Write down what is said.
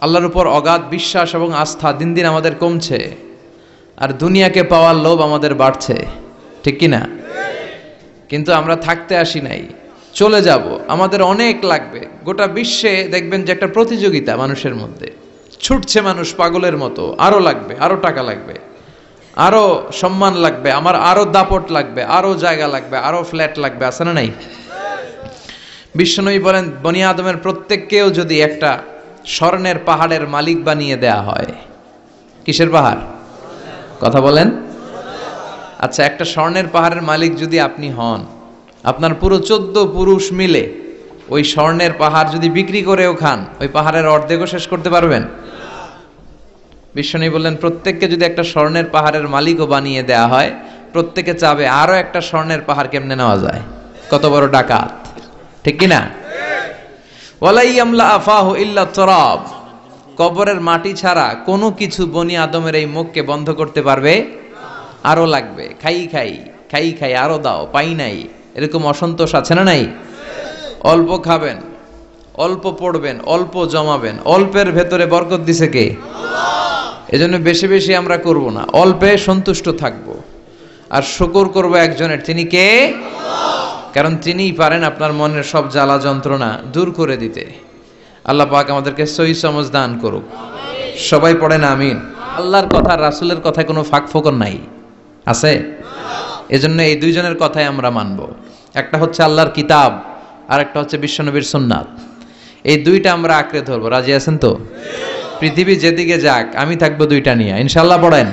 আল্লাহর উপর অগাধ বিশ্বাস এবং আস্থা দিন দিন আমাদের কমছে, আর দুনিয়াকে পাওয়ার লোভ আমাদের বাড়ছে, ঠিক কি না? কিন্তু আমরা থাকতে আসি নাই, চলে যাব। আমাদের অনেক লাগবে। গোটা বিশ্বে দেখবেন যে একটা প্রতিযোগিতা মানুষের মধ্যে, ছুটছে মানুষ পাগলের মতো। আরো লাগবে, আরো টাকা লাগবে, আরো সম্মান লাগবে, আমার আরো দাপট লাগবে, আরো জায়গা লাগবে, আরো ফ্ল্যাট লাগবে, আছে না নাই? বিশ্বনবী বলেন, বনি আদমের প্রত্যেককেও যদি একটা স্বর্ণের পাহাড়ের মালিক বানিয়ে দেয়া হয়। কিসের পাহাড়? কথা বলেন। আচ্ছা, একটা স্বর্ণের পাহাড়ের মালিক যদি আপনি হন, আপনার পুরো 14 পুরুষ মিলে ওই স্বর্ণের পাহাড় যদি বিক্রি করেও খান, ওই পাহাড়ের অর্ধেকও শেষ করতে পারবেন? বিশ্বনবী বললেন, প্রত্যেককে যদি একটা স্বর্ণের পাহাড়ের মালিকও বানিয়ে দেয়া হয়, প্রত্যেকে চাবে আরো একটা স্বর্ণের পাহাড় কেমনে নেওয়া যায়। কত বড় ডাকাত, ঠিক কিনা? ওয়ালাই আমলা আফাহু ইল্লা তুরাব, কবরের মাটি ছাড়া কোনো কিছু বনি আদমের এই মুখকে বন্ধ করতে পারবে? আরো লাগবে, খাই খাই খাই খাই, আরো দাও, পাই নাই, এরকম অসন্তোষ আছে না নাই? অল্প খাবেন, অল্প পড়বেন, অল্প জমাবেন, অল্পের ভেতরে বরকত দিছে কে? এজন্য বেশি বেশি আমরা করব না, অল্পে সন্তুষ্ট থাকব, আর শুকর করব একজনের, তিনি কে? কারণ তিনিই পারেন আপনার মনের সব জ্বালা যন্ত্রণা দূর করে দিতে। আল্লাহ পাক আমাদেরকে সহি সমঝ দান করুক। সবাই পড়েন আমিন। আল্লাহর কথা, রাসূলের কথায় কোনো ফাঁক ফোকর নাই, আছে? এজন্য এই দুইজনের কথাই আমরা মানব। একটা হচ্ছে আল্লাহর কিতাব, আর একটা হচ্ছে বিশ্বনবীর সুন্নাত। এই দুইটা আমরা আঁকড়ে ধরবো। রাজি আছেন তো? পৃথিবী যেদিকে যাক, আমি থাকবো দুইটা নিয়ে, ইনশাআল্লাহ। পড়েন।